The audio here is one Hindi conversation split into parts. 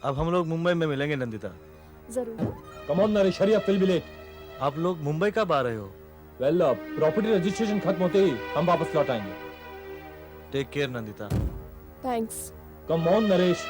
अब हम लोग मुंबई में मिलेंगे नंदिता। जरूर। Come on Naresh, hurry up, will be late. आप लोग मुंबई कब आ रहे हो? वेल, प्रॉपर्टी रजिस्ट्रेशन खत्म होते ही हम वापस लौट आएंगे। Take care Nandita. Thanks. Come on Naresh.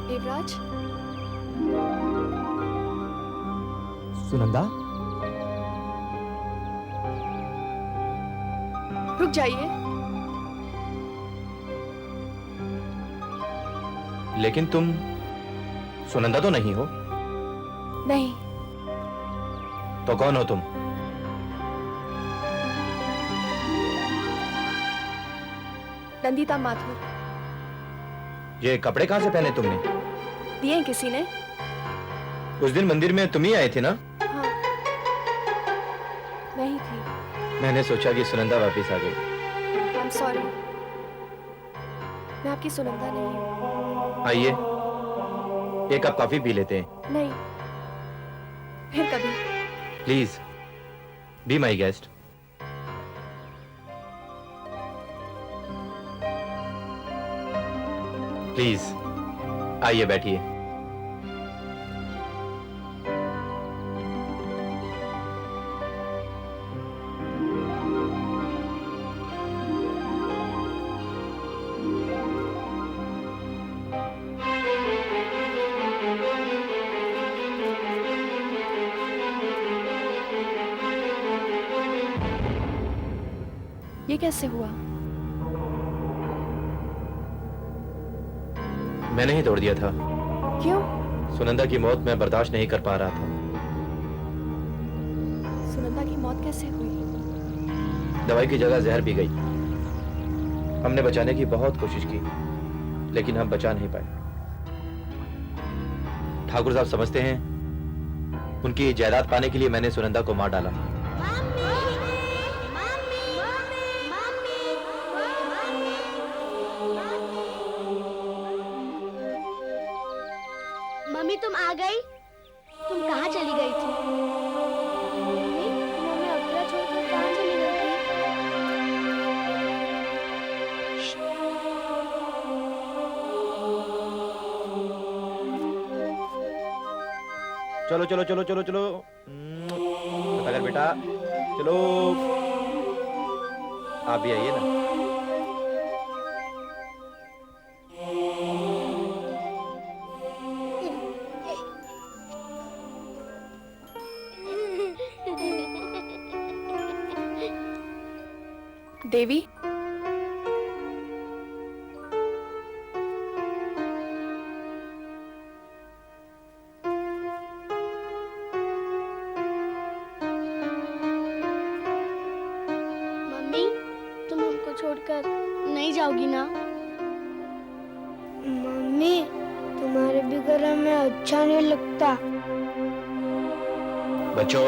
Devraj, Sunanda, रुक जाइए। लेकिन तुम सुनंदा तो नहीं हो? नहीं। तो कौन हो तुम? नंदिता माथुर। ये कपड़े कहां से पहने तुमने? दिए किसी ने। उस दिन मंदिर में तुम ही आए थे ना? हाँ, मैं ही थी। मैंने सोचा कि सुनंदा वापस आ गई। आई एम सॉरी, मैं आपकी सुनंदा नहीं हूँ। आइए, एक कप कॉफी पी लेते हैं। नहीं, फिर कभी। Please be my guest. Please आइए, बैठिए। ये कैसे हुआ? मैंने ही तोड़ दिया था। क्यों? सुनंदा की मौत मैं बर्दाश्त नहीं कर पा रहा था। सुनंदा की मौत कैसे हुई? दवाई की जगह जहर पी गई। हमने बचाने की बहुत कोशिश की, लेकिन हम बचा नहीं पाए। ठाकुर साहब समझते हैं, उनकी जायदाद पाने के लिए मैंने सुनंदा को मार डाला। मम्मी तुम आ गई? तुम कहाँ चली गई थी? मम्मी, तुम हमें अकेला छोड़कर कहाँ चली गई थी? चलो चलो चलो चलो चलो, पता कर बेटा, चलो। आप भी आइए ना। देवी, मम्मी, तुम हमको छोड़कर नहीं जाओगी ना? मम्मी, तुम्हारे बिगड़ अच्छा नहीं लगता। बच्चों,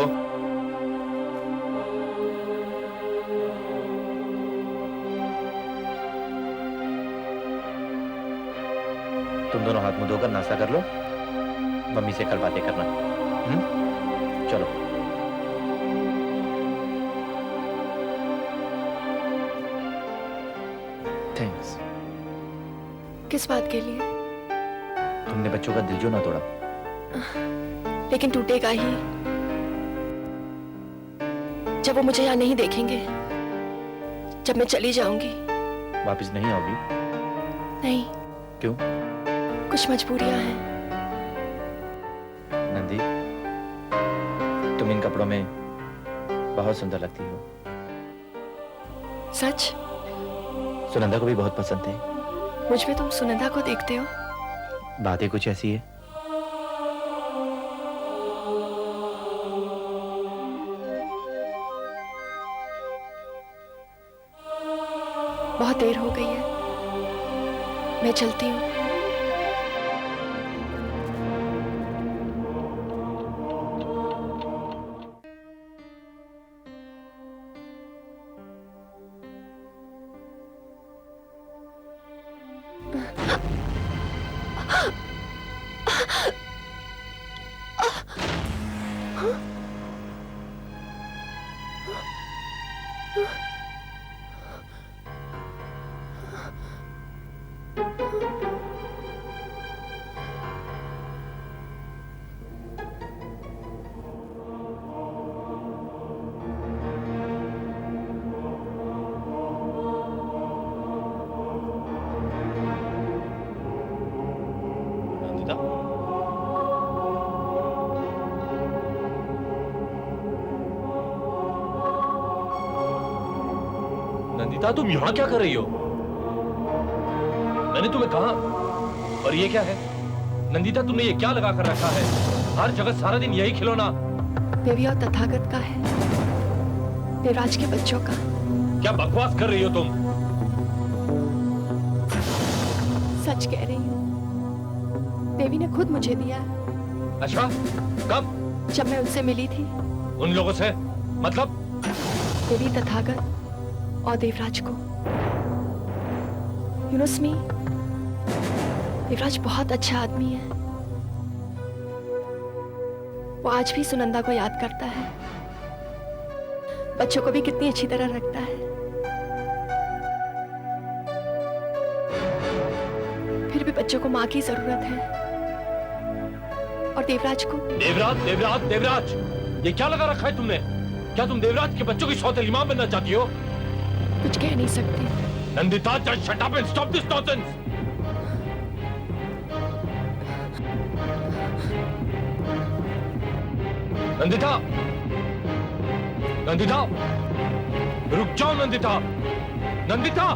तुम दोनों हाथ मुंह धोकर नाश्ता कर लो, मम्मी से कल बातें करना। चलो। थैंक्स। किस बात के लिए? तुमने बच्चों का दिल जो ना तोड़ा। लेकिन टूटेगा ही जब वो मुझे यहाँ नहीं देखेंगे, जब मैं चली जाऊंगी। वापस नहीं आओगी? नहीं। क्यों? कुछ मजबूरियां हैं। नंदी, तुम इन कपड़ों में बहुत सुंदर लगती हो। सच? सुनंदा को भी बहुत पसंद थे। मुझ में तुम सुनंदा को देखते हो? बातें कुछ ऐसी है। बहुत देर हो गई है, मैं चलती हूँ। नंदिता, नंदिता, तुम यहाँ क्या कर रही हो? मैंने तुम्हें कहा। और ये क्या है? नंदिता, तुमने ये क्या लगा कर रखा है? हर जगह सारा दिन यही खिलौना। देवी और तथागत का है, देवराज के बच्चों का। क्या बकवास कर रही हो तुम? सच कह रही हूँ, देवी ने खुद मुझे दिया है। अच्छा, कब? जब मैं उनसे मिली थी। उन लोगों से? मतलब? देवी तथागत और देवराज को। यूनुस्मी, देवराज बहुत अच्छा आदमी है। वो आज भी सुनंदा को याद करता है, बच्चों को भी कितनी अच्छी तरह रखता है। फिर भी बच्चों को माँ की जरूरत है, और देवराज को। देवराज, देवराज, देवराज, ये क्या लगा रखा है तुमने? क्या तुम देवराज के बच्चों की सौतेली मां बनना चाहती हो? कुछ कह नहीं सकती। Nandita, just shut up and stop this nonsense. Nandita, Nandita, रुक जाओ नंदिता, नंदिता।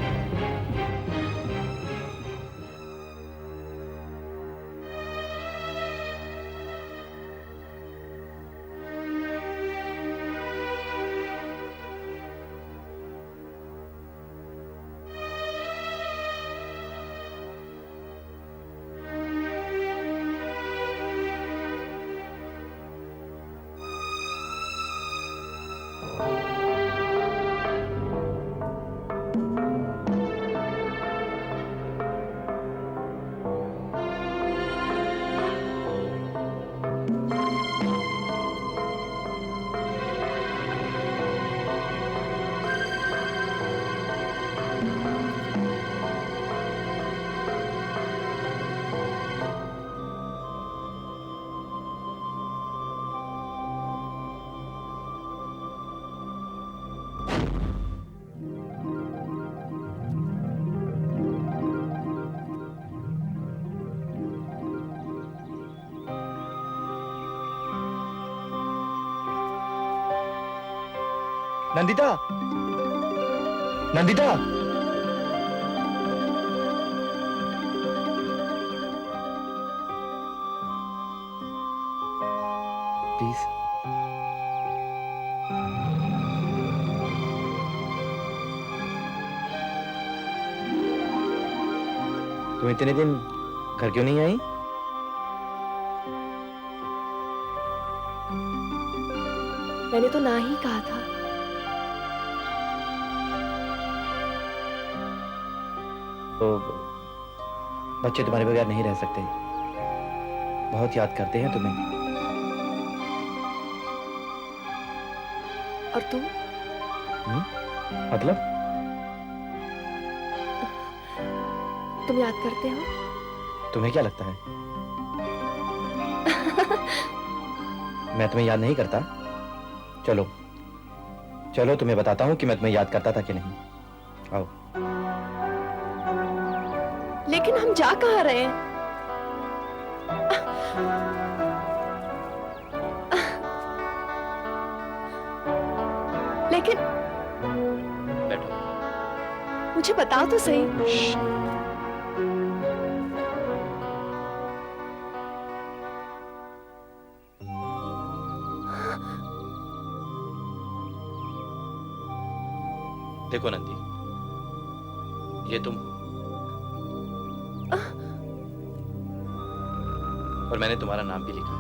नंदिता, नंदिता, प्लीज। तुम इतने दिन घर क्यों नहीं आई? तुमने तो ना ही कहा था। तो बच्चे तुम्हारे बगैर नहीं रह सकते, बहुत याद करते हैं तुम्हें। और तुम? मतलब? तुम याद करते हो? तुम्हें क्या लगता है मैं तुम्हें याद नहीं करता? चलो चलो तुम्हें बताता हूं कि मैं तुम्हें याद करता था कि नहीं। आओ। लेकिन हम जा कहाँ रहे हैं? लेकिन बैठो। मुझे बताओ तो सही। देखो नंदी, ये तुम और मैंने तुम्हारा नाम भी लिखा है।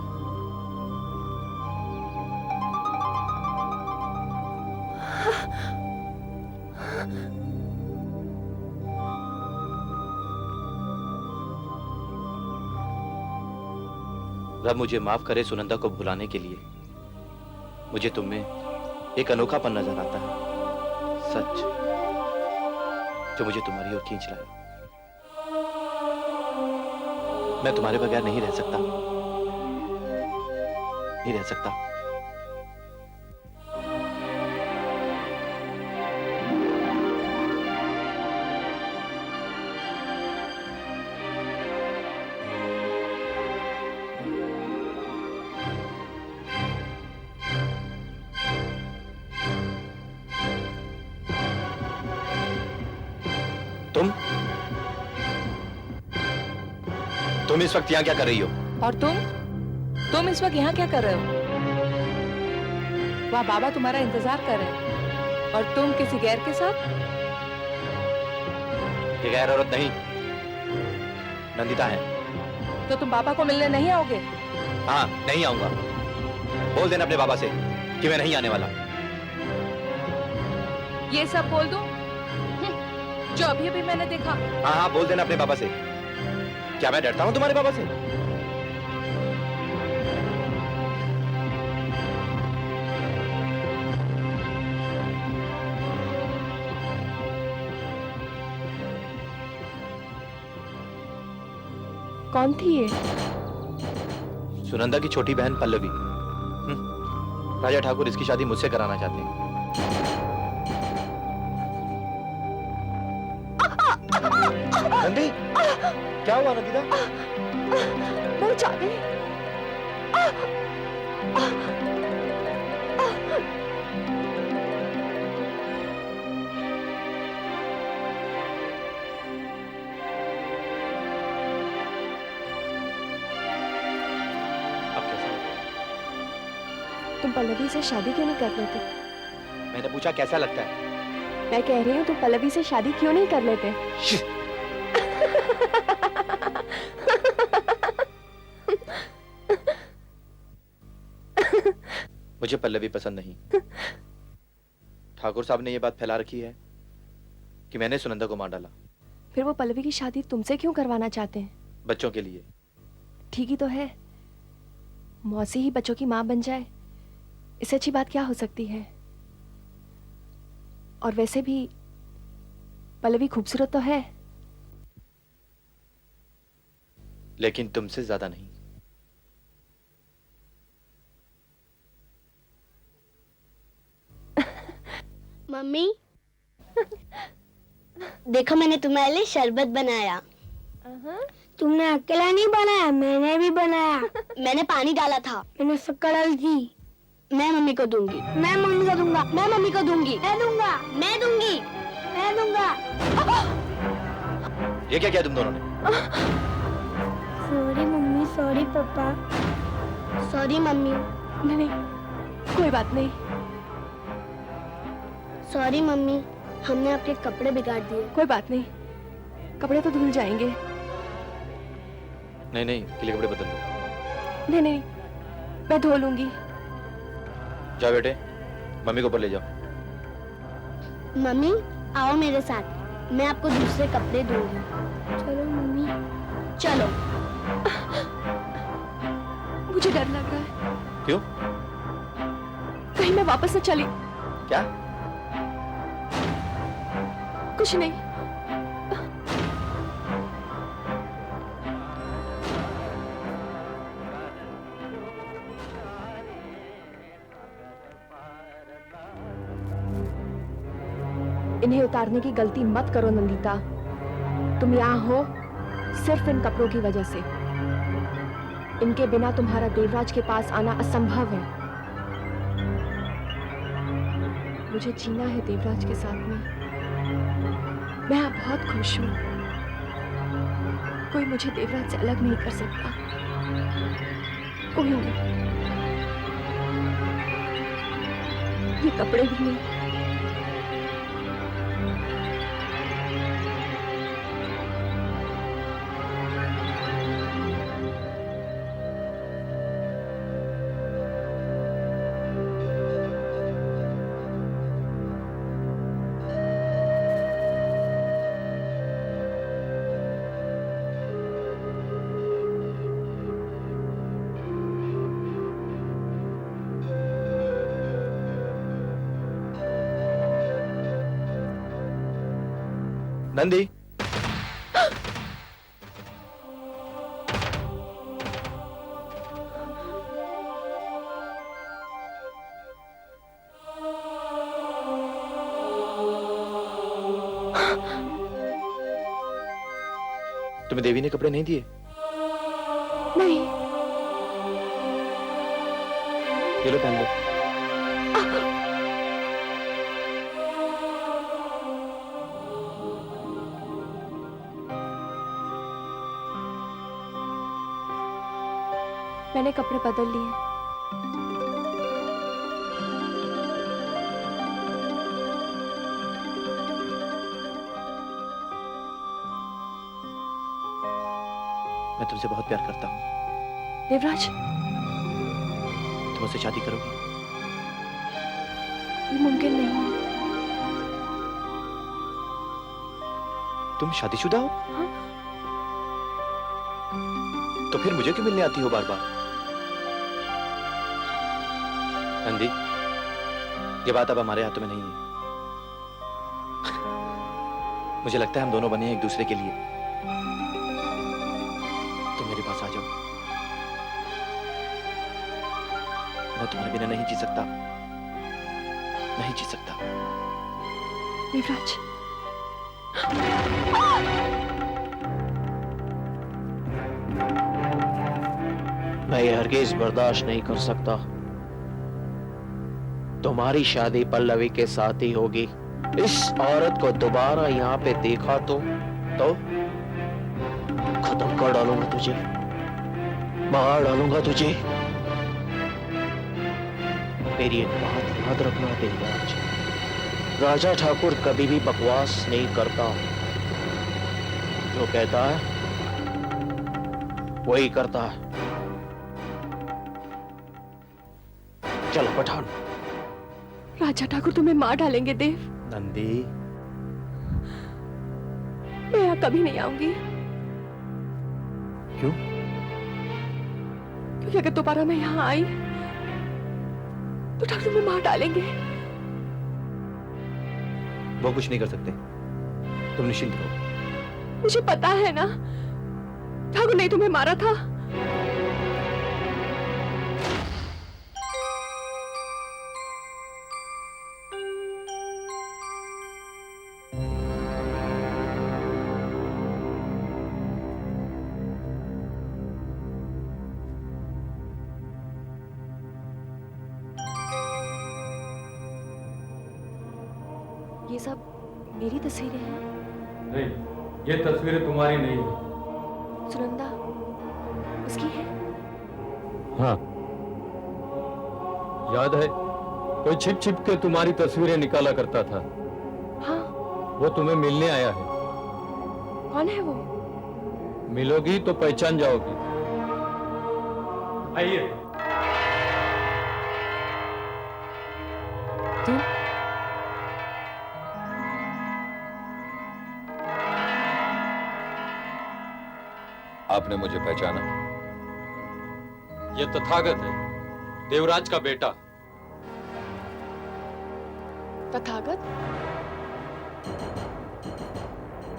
रब मुझे माफ करे सुनंदा को भुलाने के लिए मुझे तुम में एक अनोखापन नजर आता है, सच, जो मुझे तुम्हारी ओर खींच लाए। मैं तुम्हारे बगैर नहीं रह सकता, नहीं रह सकता। तुम इस वक्त यहाँ क्या कर रही हो? और तुम इस वक्त यहाँ क्या कर रहे हो? वहाँ बाबा तुम्हारा इंतजार कर रहे हैं और तुम किसी गैर के साथ? ये गैर औरत नहीं, नंदिता है। तो तुम बाबा को मिलने नहीं आओगे? हाँ, नहीं आऊंगा। बोल देना अपने बाबा से कि मैं नहीं आने वाला। ये सब बोल दूं? जो अभी अभी मैंने देखा। हाँ हाँ, बोल देना अपने बाबा से। क्या मैं डरता हूँ तुम्हारे बाबा से? कौन थी ये? सुनंदा की छोटी बहन पल्लवी। राजा ठाकुर इसकी शादी मुझसे कराना चाहते हैं। नंदी, क्या हुआ नंदिता? वो जा गई। अब कैसा? तुम पल्लवी से शादी क्यों नहीं कर लेते? मैंने पूछा कैसा लगता है? मैं कह रही हूँ तुम पल्लवी से शादी क्यों नहीं कर लेते? मुझे पल्लवी पसंद नहीं। ठाकुर साहब ने यह बात फैला रखी है कि मैंने सुनंदा को मार डाला। फिर वो पल्लवी की शादी तुमसे क्यों करवाना चाहते हैं? बच्चों के लिए। ठीक ही तो है, मौसी ही बच्चों की माँ बन जाए, इससे अच्छी बात क्या हो सकती है? और वैसे भी पल्लवी खूबसूरत तो है। लेकिन तुमसे ज्यादा नहीं। मम्मी देखो मैंने तुम्हारे लिए शरबत बनाया। तुमने अकेला नहीं बनाया, मैंने भी बनाया। मैंने पानी डाला था, मैंने शक्कर डाली थी। मैं मम्मी को दूंगी, मैं मम्मी को दूंगा, मैं मम्मी को दूंगी, मैं दूंगा, मैं दूंगी, मैं दूंगा। ये क्या किया तुम दोनों ने? सॉरी मम्मी, सॉरी पापा, सॉरी मम्मी। नहीं, कोई बात नहीं। सॉरी मम्मी, हमने आपके कपड़े बिगाड़ दिए। कोई बात नहीं, कपड़े तो धुल जाएंगे। नहीं नहीं, गीले कपड़े बदल लो। नहीं नहीं, मैं धो लूंगी। जाओ बेटे, मम्मी को ऊपर ले जाओ। मम्मी आओ मेरे साथ, मैं आपको दूसरे कपड़े दूंगी। चलो मम्मी। चलो। मुझे डर लग रहा है, क्यों? कहीं मैं वापस न चली। क्या? कुछ नहीं। इन्हें उतारने की गलती मत करो नंदिता। तुम यहाँ हो सिर्फ इन कपड़ों की वजह से। इनके बिना तुम्हारा देवराज के पास आना असंभव है। मुझे जीना है देवराज के साथ में। मैं अब बहुत खुश हूँ। कोई मुझे देवराज से अलग नहीं कर सकता, कोई नहीं। ये कपड़े भी नहीं। नंदी, तुम्हें देवी ने कपड़े नहीं दिए? नहीं। ये लो पहन लो। मैंने कपड़े बदल लिए। मैं तुमसे बहुत प्यार करता हूँ। देवराज, तुम मुझसे शादी करोगी? ये मुमकिन नहीं है। तुम शादीशुदा हो? हाँ? तो फिर मुझे क्यों मिलने आती हो बार बार? नंदी, ये बात अब हमारे हाथों में नहीं है। मुझे लगता है हम दोनों बने हैं एक दूसरे के लिए। तुम मेरे पास आ जाओ। मैं तुम्हारे बिना नहीं जी सकता, नहीं जी सकता। देवराज, मैं ये हरगिज बर्दाश्त नहीं कर सकता। तुम्हारी शादी पल्लवी के साथ ही होगी। इस औरत को दोबारा यहाँ पे देखा तो खत्म कर डालूंगा तुझे, मार डालूंगा तुझे। मेरी एक बात याद रखना देवराज, राजा ठाकुर कभी भी बकवास नहीं करता। जो कहता है वही करता है। चलो पठान। राजा ठाकुर तुम्हें मार डालेंगे देव। नंदी, मैं यहाँ कभी नहीं आऊंगी। क्यों? क्योंकि अगर दोबारा मैं यहाँ आई तो ठाकुर तुम्हें मार डालेंगे। वो कुछ नहीं कर सकते, तुम निश्चिंत रहो। मुझे पता है ना, ठाकुर ने तुम्हें मारा था। ये सब मेरी तस्वीरें हैं। नहीं, ये तस्वीरें तुम्हारी नहीं है। सुनंदा उसकी है। हाँ, याद है कोई छिप छिप के तुम्हारी तस्वीरें निकाला करता था। हाँ। वो तुम्हें मिलने आया है। कौन है वो? मिलोगी तो पहचान जाओगी। आइए। आपने मुझे पहचाना? ये तथागत है, देवराज का बेटा। तथागत?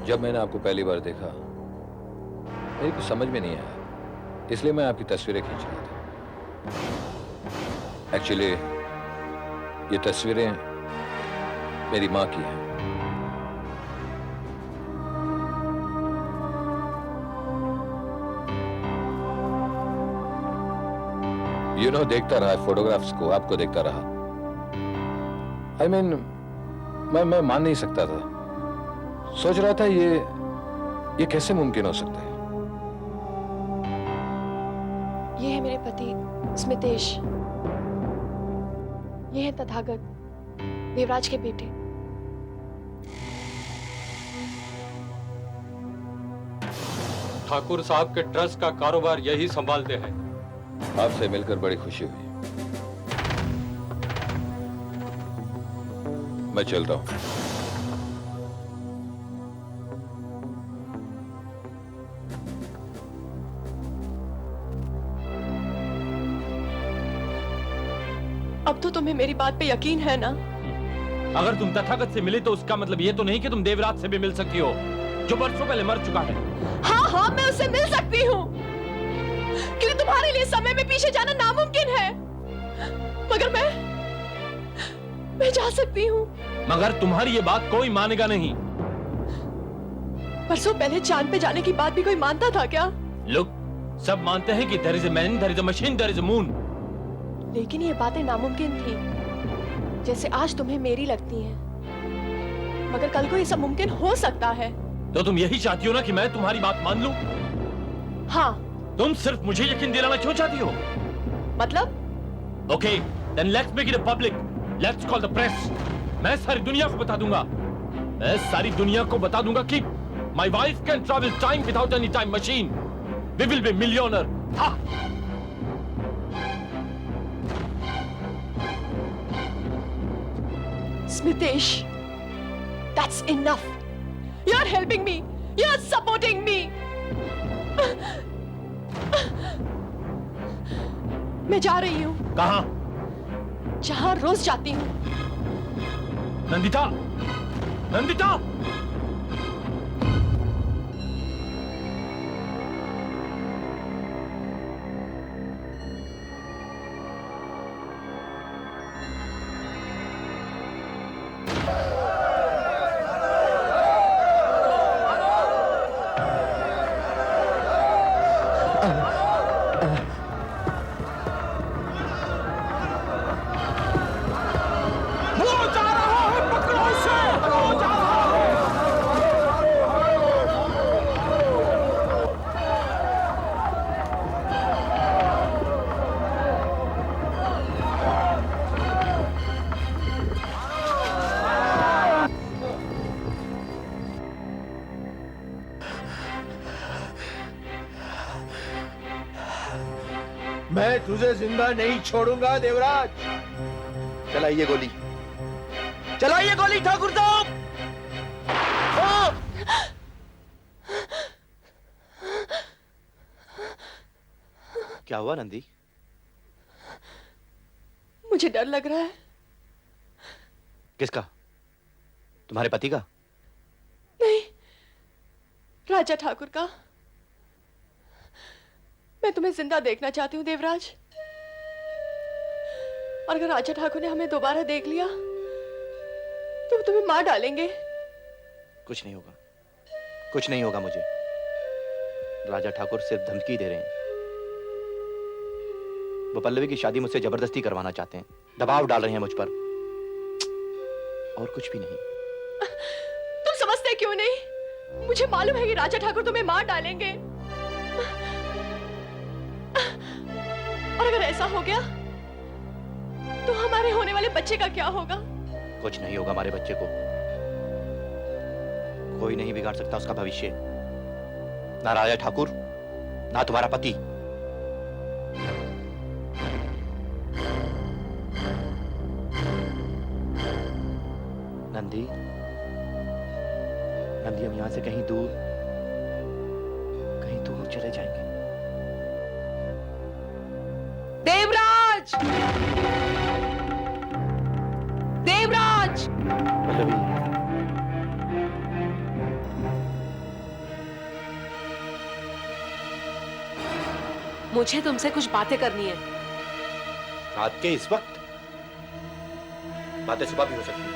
जब मैंने आपको पहली बार देखा मेरी कुछ समझ में नहीं आया, इसलिए मैं आपकी तस्वीरें खींच रहा था। एक्चुअली ये तस्वीरें मेरी माँ की हैं। देखता रहा फोटोग्राफ्स को, आपको देखता रहा। I mean, मैं मान नहीं सकता था। सोच रहा था ये कैसे मुमकिन हो सकता है। ये है मेरे पति स्मितेश, ये है तथागत, देवराज के बेटे। ठाकुर साहब के ट्रस्ट का कारोबार यही संभालते हैं। आपसे मिलकर बड़ी खुशी हुई। मैं चलता हूं। अब तो तुम्हें मेरी बात पे यकीन है ना? अगर तुम तथागत से मिले तो उसका मतलब ये तो नहीं कि तुम देवराज से भी मिल सकती हो, जो बरसों पहले मर चुका है। हाँ, मैं उससे मिल सकती हूँ, क्योंकि तुम्हारे लिए समय में पीछे जाना नामुमकिन है। मगर मैं जा सकती हूँ। मगर तुम्हारी ये बात कोई मानेगा नहीं। परसों पहले चांद पे जाने की बात भी कोई मानता था क्या? लोग सब मानते हैं कि there is a man, there is a machine, there is a moon। लेकिन ये बातें नामुमकिन थी, जैसे आज तुम्हें मेरी लगती हैं। मगर कल को ये सब मुमकिन हो सकता है। तो तुम यही चाहती हो ना कि मैं तुम्हारी बात मान लूं? हाँ। तुम सिर्फ मुझे यकीन दिलाना क्यों चाहती हो? मतलब? Okay, then let's make it a public. Let's call the press. मैं सारी दुनिया को बता दूंगा। मैं सारी दुनिया को बता दूंगा कि my wife can travel time without any time machine. We will be millionaire. Ha! Smitesh, that's enough. You're helping me. You're supporting me. मैं जा रही हूँ। कहाँ? जहाँ रोज जाती हूँ। नंदिता! नंदिता! मैं तुझे जिंदा नहीं छोड़ूंगा देवराज। चलाइए गोली, चलाइए गोली ठाकुर साहब। क्या हुआ नंदी? मुझे डर लग रहा है। किसका? तुम्हारे पति का? नहीं, राजा ठाकुर का। मैं तुम्हें जिंदा देखना चाहती हूँ देवराज। और अगर राजा ठाकुर ने हमें दोबारा देख लिया तो वो तुम्हें मार डालेंगे। कुछ नहीं होगा, कुछ नहीं होगा मुझे। राजा ठाकुर सिर्फ धमकी दे रहे हैं। वो पल्लवी की शादी मुझसे जबरदस्ती करवाना चाहते हैं, दबाव डाल रहे हैं मुझ पर, और कुछ भी नहीं। तुम समझते क्यों नहीं? मुझे मालूम है कि राजा ठाकुर तुम्हें मार डालेंगे। और अगर ऐसा हो गया तो हमारे होने वाले बच्चे का क्या होगा? कुछ नहीं होगा हमारे बच्चे को। कोई नहीं बिगाड़ सकता उसका भविष्य, ना राजा ठाकुर ना तुम्हारा पति। नंदी, नंदी हम यहां से कहीं दूर चले जाएंगे। देवराज! देवराज! पल्लवी, मुझे तुमसे कुछ बातें करनी है। रात के इस वक्त बातें सुबह भी हो सकती हैं।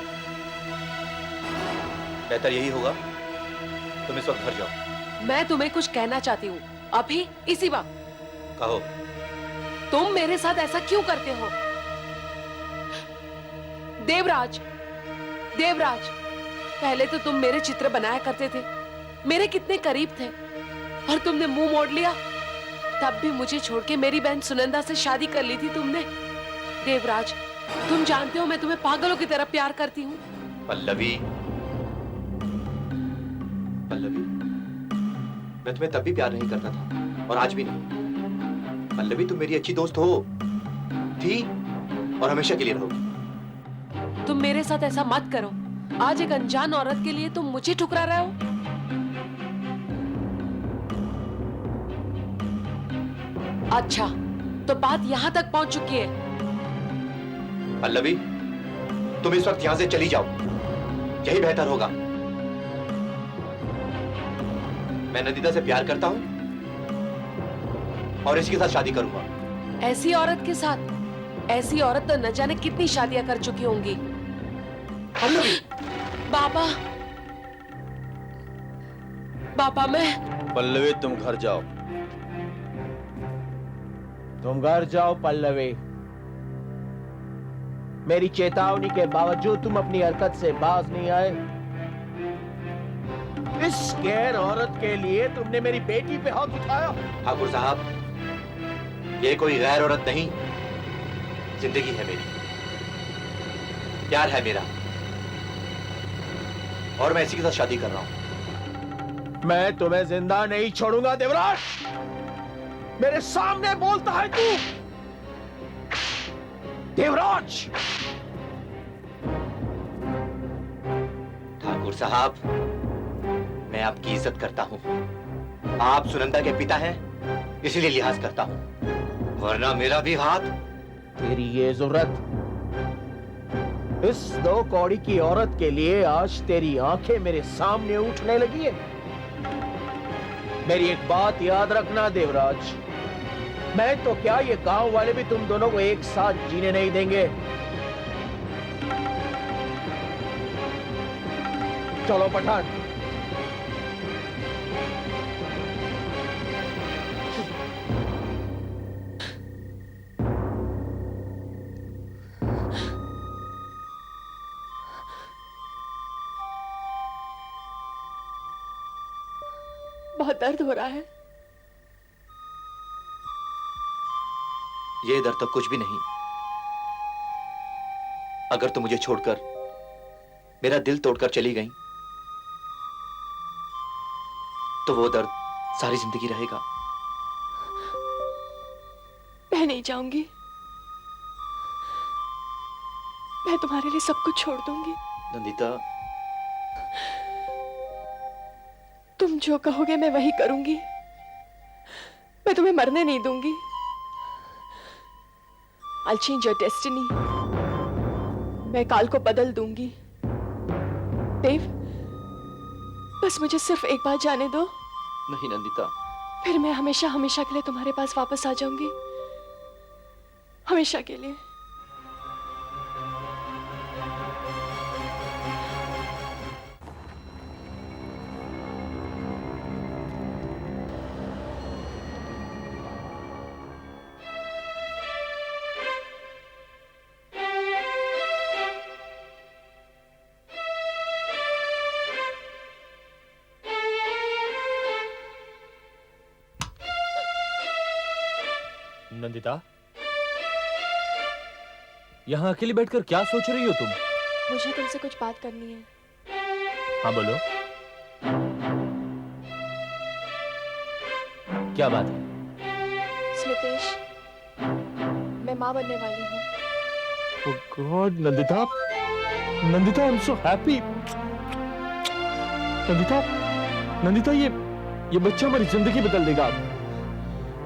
बेहतर यही होगा तुम इस वक्त घर जाओ। मैं तुम्हें कुछ कहना चाहती हूँ, अभी इसी वक्त। कहो। तुम मेरे साथ ऐसा क्यों करते हो? देवराज, देवराज, पहले तो तुम मेरे चित्र बनाया करते थे, मेरे कितने करीब थे, और तुमने मुंह मोड़ लिया। तब भी मुझे छोड़ के मेरी बहन सुनंदा से शादी कर ली थी तुमने। देवराज, तुम जानते हो मैं तुम्हें पागलों की तरह प्यार करती हूँ। पल्लवी, पल्लवी, मैं तुम्हें तब भी प्यार नहीं करता था और आज भी नहीं। पल्लवी, तुम मेरी अच्छी दोस्त हो, थी और हमेशा के लिए रहोगी। तुम मेरे साथ ऐसा मत करो। आज एक अनजान औरत के लिए तुम मुझे ठुकरा रहे हो। अच्छा, तो बात यहां तक पहुंच चुकी है। पल्लवी, तुम इस वक्त यहां से चली जाओ, यही बेहतर होगा। मैं नंदिता से प्यार करता हूं और इसके साथ शादी करूंगा। ऐसी औरत के साथ? ऐसी औरत तो न जाने कितनी शादियां कर चुकी होंगी। बाबा, बाबा, मैं पल्लवी, तुम घर जाओ। तुम घर जाओ पल्लवी। मेरी चेतावनी के बावजूद तुम अपनी हरकत से बाज नहीं आए। इस गैर औरत के लिए तुमने मेरी बेटी पे हाथ उठाया। ठाकुर साहब, ये कोई गैर औरत नहीं, जिंदगी है मेरी, प्यार है मेरा, और मैं इसी के साथ शादी कर रहा हूं। मैं तुम्हें जिंदा नहीं छोड़ूंगा देवराज। मेरे सामने बोलता है तू? देवराज! ठाकुर साहब, मैं आपकी इज्जत करता हूं। आप सुनंदा के पिता हैं, इसीलिए लिहाज करता हूं, वरना मेरा भी हाथ। तेरी ये जरूरत इस 2 कौड़ी की औरत के लिए आज तेरी आंखें मेरे सामने उठने लगी है। मेरी एक बात याद रखना देवराज, मैं तो क्या ये गांव वाले भी तुम दोनों को एक साथ जीने नहीं देंगे। चलो पठान। बहुत दर्द हो रहा है। ये दर्द तो कुछ भी नहीं। अगर तुम मुझे छोड़कर, मेरा दिल तोड़कर चली गई, तो वो दर्द सारी जिंदगी रहेगा। मैं नहीं जाऊंगी। मैं तुम्हारे लिए सब कुछ छोड़ दूंगी। नंदिता, तुम जो कहोगे मैं वही करूंगी। मैं तुम्हें मरने नहीं दूंगी। I'll change your destiny. मैं काल को बदल दूंगी। देव, बस मुझे सिर्फ एक बार जाने दो। नहीं नंदिता। फिर मैं हमेशा हमेशा के लिए तुम्हारे पास वापस आ जाऊंगी। हमेशा के लिए। नंदिता, यहाँ अकेले बैठकर क्या सोच रही हो तुम? मुझे तुमसे कुछ बात करनी है। हाँ बोलो, क्या बात है? स्मितेश, मैं माँ बनने वाली हूँ। Oh God, Nandita, Nandita, I'm so happy. Nandita, Nandita, ये बच्चा हमारी जिंदगी बदल देगा।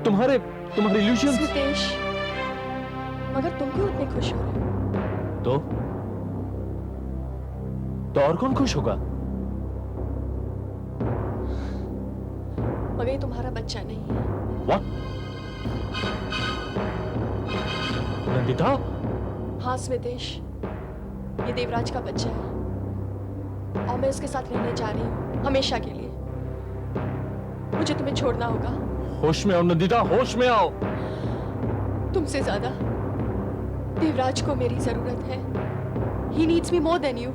तुम्हारे इल्यूजन। स्मितेश, मगर तुम क्यों इतने खुश हो रहे हो? तो और कौन खुश होगा? मगर ये तुम्हारा बच्चा नहीं है। What? नंदिता? हाँ स्मितेश, ये देवराज का बच्चा है और मैं उसके साथ रहने जा रही हूँ हमेशा के लिए। मुझे तुम्हें छोड़ना होगा। होश में आओ नंदिता, होश में आओ। तुमसे ज्यादा देवराज को मेरी जरूरत है। He needs me more than you.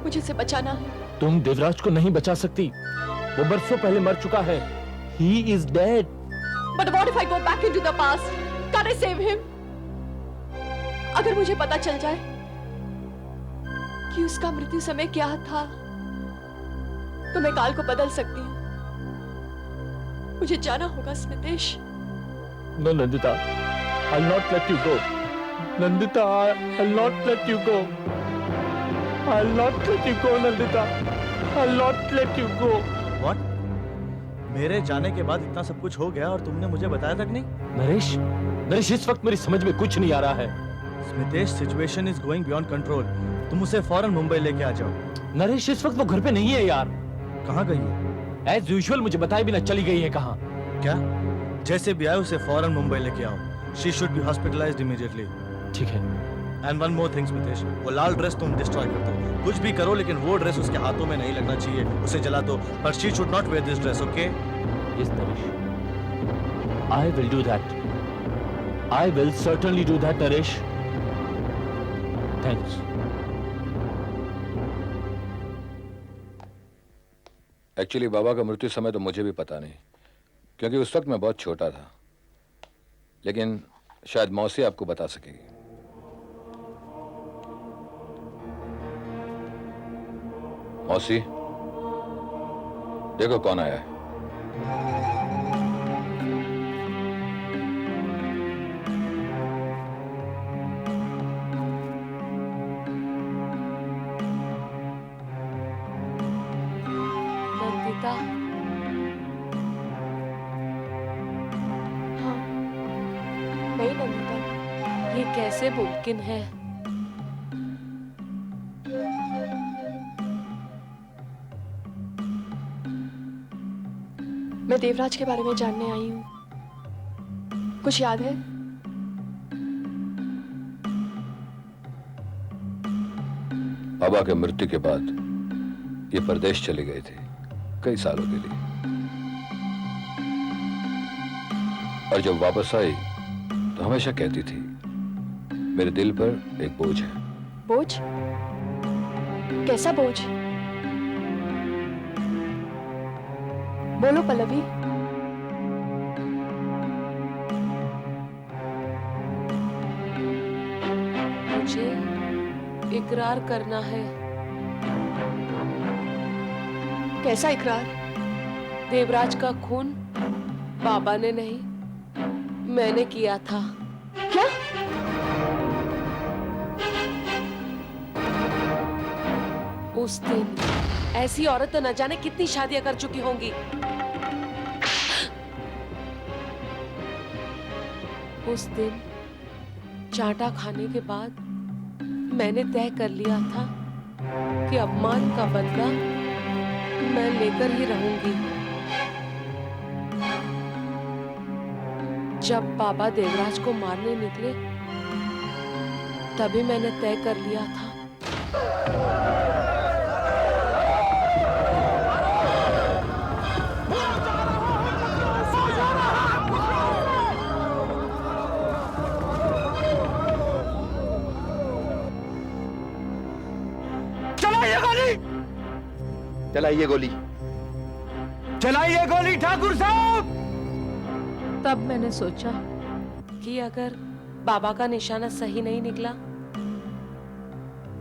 मुझे उसे बचाना है। तुम देवराज को नहीं बचा सकती, वो बरसों पहले मर चुका है। He is dead. But what if I go back into the past? Can't I save him? अगर मुझे पता चल जाए कि उसका मृत्यु समय क्या था, तो मैं काल को बदल सकती हूँ। मुझे जाना होगा Smitesh. No, Nandita, I'll not let you go. Nandita, I'll not let you go. I'll not let you go, Nandita. I'll not let you go. What? मेरे जाने के बाद इतना सब कुछ हो गया और तुमने मुझे बताया तक नहीं? नरेश, इस वक्त मेरी समझ में कुछ नहीं आ रहा है। Smitesh, situation is going beyond control. तुम उसे फौरन मुंबई लेके आ जाओ। नरेश, इस वक्त वो घर पे नहीं है यार। कहाँ गई है? एज यूजुअल मुझे बताए बिना चली गई है। कहाँ? क्या? जैसे भी आए उसे फौरन मुंबई लेके आओ। She should be hospitalised immediately. ठीक है। And one more thing Smitesh, वो लाल ड्रेस तुम डिस्ट्रॉय कर दो। कुछ भी करो लेकिन वो ड्रेस उसके हाथों में नहीं लगना चाहिए। उसे जला दो, पर she should not wear this dress, okay? Yes, Naresh. I will do that. I will certainly do that, Naresh. Thanks. Actually बाबा का मृत्यु समय तो मुझे भी पता नहीं, क्योंकि उस वक्त मैं बहुत छोटा था। लेकिन शायद मौसी आपको बता सकेगी। मौसी, देखो कौन आया है। नंदिता, हाँ, नहीं नंदिता। ये कैसे मुमकिन है? मैं देवराज के बारे में जानने आई हूँ। कुछ याद है? बाबा के मृत्यु के बाद ये परदेश चले गए थे कई सालों के लिए, और जब वापस आई तो हमेशा कहती थी मेरे दिल पर एक बोझ है। बोझ? कैसा बोझ? बोलो पल्लवी। मुझे इकरार करना है। कैसा इकरार? देवराज का खून बाबा ने नहीं, मैंने किया था। क्या? उस दिन ऐसी औरत तो न जाने कितनी शादियां कर चुकी होंगी। उस दिन चाटा खाने के बाद मैंने तय कर लिया था कि अपमान का बदला मैं लेकर ही रहूंगी। जब बाबा देवराज को मारने निकले तभी मैंने तय कर लिया था। चलाइए गोली। चलाइए गोली ठाकुर साहब। तब मैंने सोचा कि अगर बाबा का निशाना सही नहीं निकला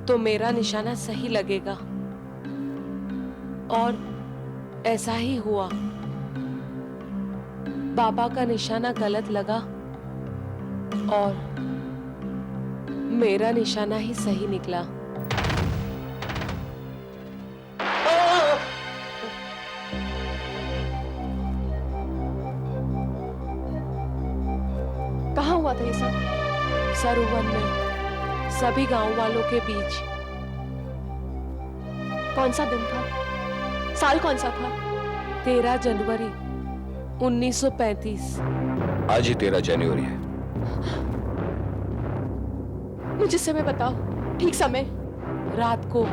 तो मेरा निशाना सही लगेगा, और ऐसा ही हुआ। बाबा का निशाना गलत लगा और मेरा निशाना ही सही निकला। हुआ था ये सब? सरोवन में सभी गांव वालों के बीच। कौन सा दिन था? साल कौन सा था? 13 जनवरी 1935। आज ही 13 जनवरी है। मुझे समय बताओ, ठीक समय। रात को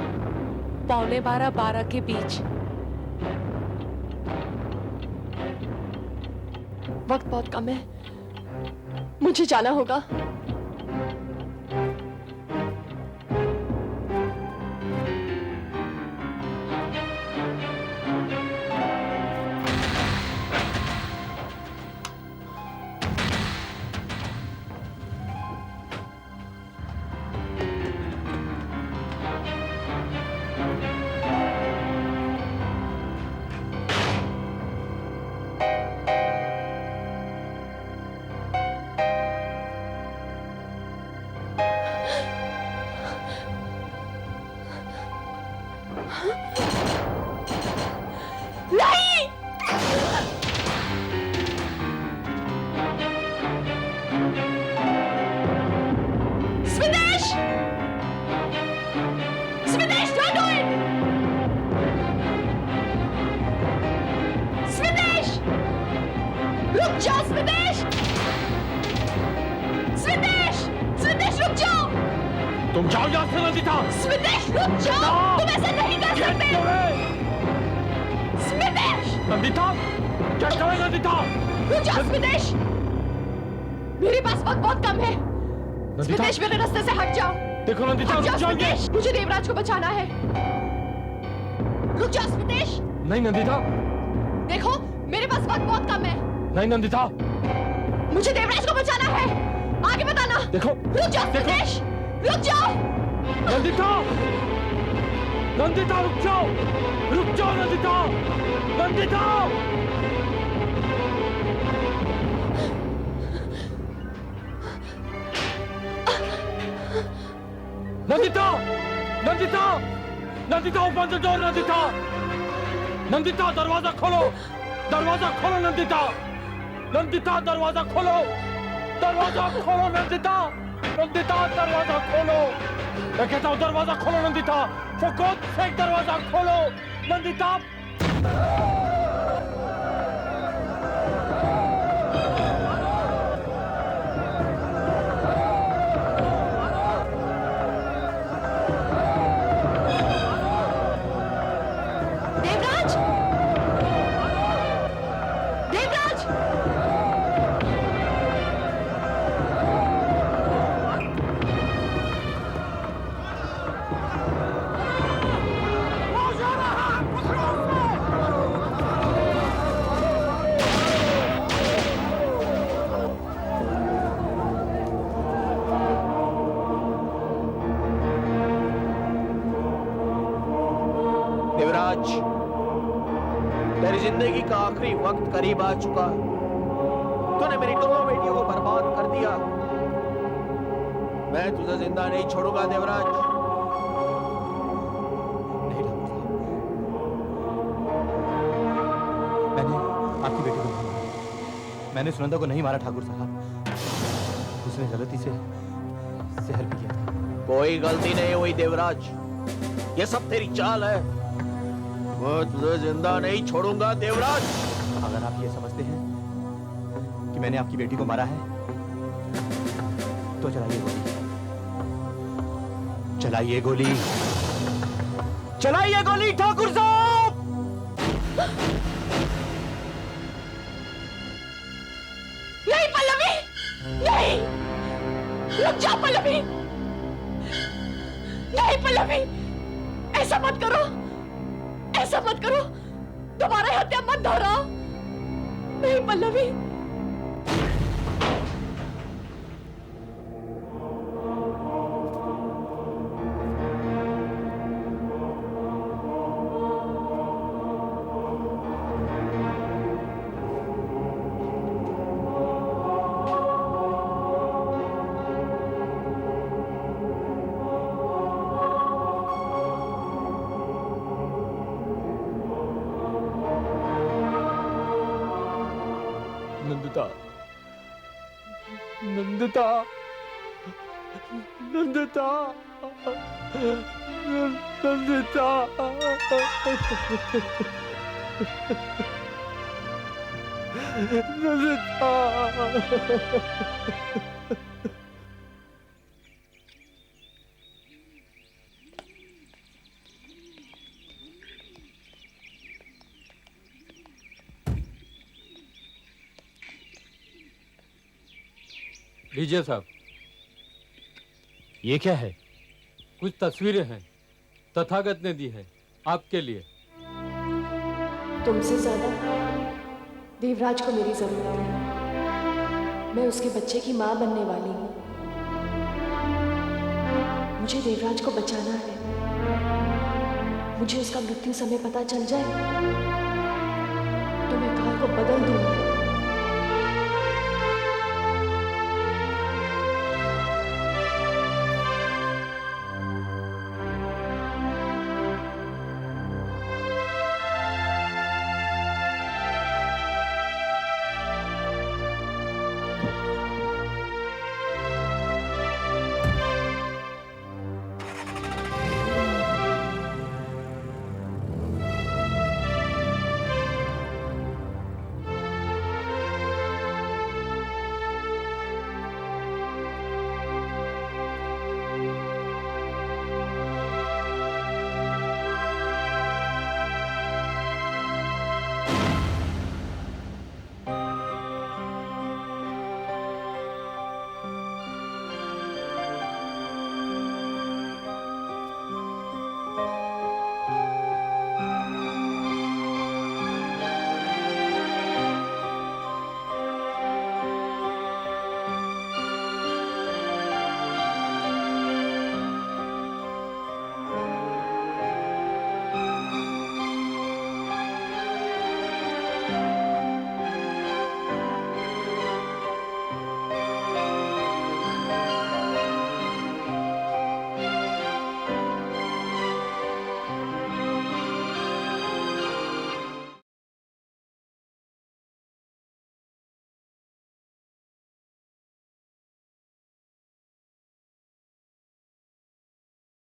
11:45 के बीच। वक्त बहुत कम है, मुझे जाना होगा। नहीं! स्विदेश! स्विदेश, don't do it! स्विदेश! रुक जाओ स्विदेश! स्विदेश! स्विदेश रुक जाओ! तुम जाओ यहाँ से नंदिता। स्विदेश रुक जाओ! तुम ऐसा नहीं कर सकते! स्विदेश! नंदिता, क्या कर रहे हैं नंदिता? रुक जाओ स्विदेश! मेरे पास वक्त बहुत कम है। स्विदेश, मेरे रास्ते से हट जाओ। देखो नंदिता, हट रुक जाओ जाओगे। स्विदेश, मुझे देवराज को बचाना है। रुक जाओ स्विदेश! नहीं नंदिता, देखो, मेरे पास वक्त बहुत कम है। नहीं नंदिता, मुझे देवराज को बचाना है। आगे बताना। देखो, रुक जाओ देखो। स्विदेश! रुक जाओ! नंदिता, नंदिता रुक जाओ, रुक जाओ Nandita, Nandita. Nandita, Nandita, Nandita open the door Nandita, Nandita दरवाजा खोलो, दरवाजा खोलो नंदिता, नंदिता दरवाजा खोलो, दरवाजा खोलो नंदिता, नंदिता दरवाजा खोलो। मैं कहता हूँ दरवाजा खोलो नंदिता, for God's sake दरवाजा खोलो नंदिता। देवराज! देवराज! देवराज, तेरी जिंदगी का आखिरी वक्त करीब आ चुका। तूने मेरी दोनों बेटियों को बर्बाद कर दिया। मैं तुझे जिंदा नहीं छोड़ूंगा देवराज। नहीं ठाकुर साहब, मैंने आपकी बेटी को नहीं मारा। मैंने सुनंदा को नहीं मारा ठाकुर साहब, उसने गलती से हेल्प किया था। कोई गलती नहीं हुई देवराज, ये सब तेरी चाल है। मैं तुझे जिंदा नहीं छोड़ूंगा देवराज। अगर आप ये समझते हैं कि मैंने आपकी बेटी को मारा है, तो चलाइए गोली, चलाइए गोली, चलाइए गोली ठाकुर साहब। नहीं पल्लवी! नहीं! रुक जाओ पल्लवी! नहीं पल्लवी! ऐसा मत करो! ऐसा मत करो! दोबारा हत्या मत दोहराओ! नहीं पल्लवी! नंदिता, नंदिता नंदिता नंदिता लीजिए साहब। ये क्या है? कुछ तस्वीरें हैं, तथागत ने दी है आपके लिए। तुमसे ज्यादा देवराज को मेरी जरूरत है। मैं उसके बच्चे की माँ बनने वाली हूँ। मुझे देवराज को बचाना है। मुझे उसका मृत्यु समय पता चल जाए तो मैं काल को बदल दूंगी।